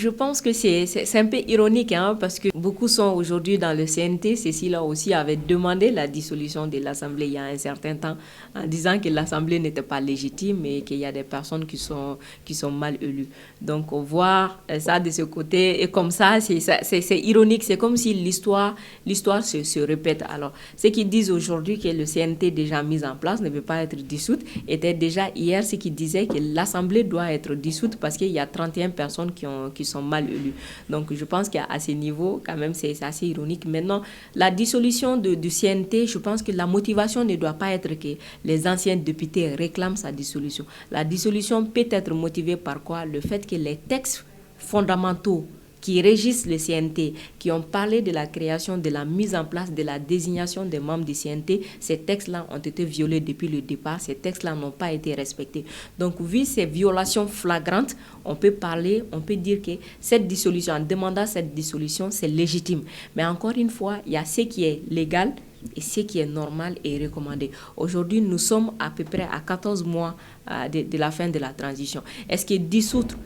Je pense que c'est un peu ironique, hein, parce que beaucoup sont aujourd'hui dans le CNT. Cécile aussi avait demandé la dissolution de l'Assemblée il y a un certain temps en disant que l'Assemblée n'était pas légitime et qu'il y a des personnes qui sont mal élues. Donc voir ça de ce côté et comme ça, c'est ironique. C'est comme si l'histoire se répète. Alors, ceux qui disent aujourd'hui que le CNT déjà mis en place ne veut pas être dissoute était déjà hier ce qui disait que l'Assemblée doit être dissoute parce qu'il y a 31 personnes qui sont mal élus. Donc, je pense qu'à ce niveau, quand même, c'est assez ironique. Maintenant, la dissolution du CNT, je pense que la motivation ne doit pas être que les anciens députés réclament sa dissolution. La dissolution peut être motivée par quoi? Le fait que les textes fondamentaux qui régissent le CNT, qui ont parlé de la création, de la mise en place, de la désignation des membres du CNT, ces textes-là ont été violés depuis le départ, ces textes-là n'ont pas été respectés. Donc, vu ces violations flagrantes, on peut dire que cette dissolution, en demandant cette dissolution, c'est légitime. Mais encore une fois, il y a ce qui est légal et ce qui est normal et recommandé. Aujourd'hui, nous sommes à peu près à 14 mois de la fin de la transition. Est-ce que dissoudre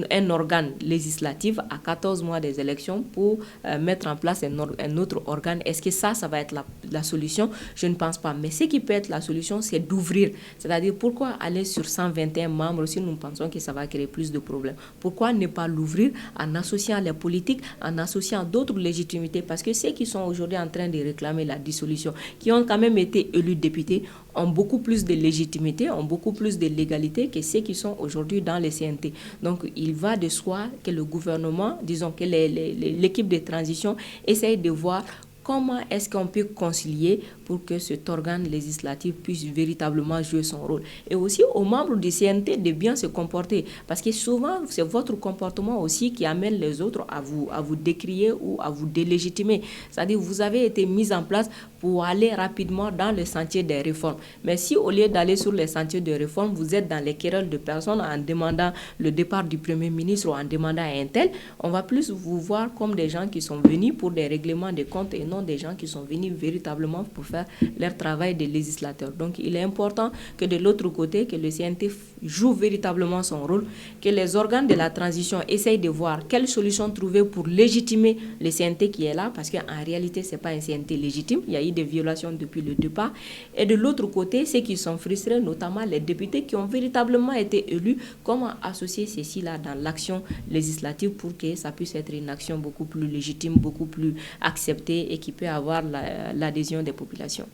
un organe législatif à 14 mois des élections pour mettre en place un autre organe, est-ce que ça va être la solution? Je ne pense pas. Mais ce qui peut être la solution, c'est d'ouvrir. C'est-à-dire, pourquoi aller sur 121 membres si nous pensons que ça va créer plus de problèmes? Pourquoi ne pas l'ouvrir en associant les politiques, en associant d'autres légitimités? Parce que ceux qui sont aujourd'hui en train de réclamer la dissolution, qui ont quand même été élus députés, ont beaucoup plus de légitimité, ont beaucoup plus de légalité que ceux qui sont aujourd'hui dans les CNT. Donc, il va de soi que le gouvernement, disons que l'équipe de transition essaye de voir comment est-ce qu'on peut concilier pour que cet organe législatif puisse véritablement jouer son rôle. Et aussi aux membres du CNT de bien se comporter. Parce que souvent, c'est votre comportement aussi qui amène les autres à vous décrier ou à vous délégitimer. C'est-à-dire, vous avez été mis en place pour aller rapidement dans le sentier des réformes. Mais si au lieu d'aller sur les sentiers de réforme, vous êtes dans les querelles de personnes en demandant le départ du Premier ministre ou en demandant à un tel, on va plus vous voir comme des gens qui sont venus pour des règlements de comptes et non des gens qui sont venus véritablement pour faire leur travail de législateur. Donc, il est important que de l'autre côté, que le CNT joue véritablement son rôle, que les organes de la transition essayent de voir quelle solution trouver pour légitimer le CNT qui est là, parce qu'en réalité, ce n'est pas un CNT légitime. Il y a eu des violations depuis le départ. Et de l'autre côté, ceux qui sont frustrés, notamment les députés qui ont véritablement été élus, comment associer ceci-là dans l'action législative pour que ça puisse être une action beaucoup plus légitime, beaucoup plus acceptée et qui peut avoir l'adhésion des populations.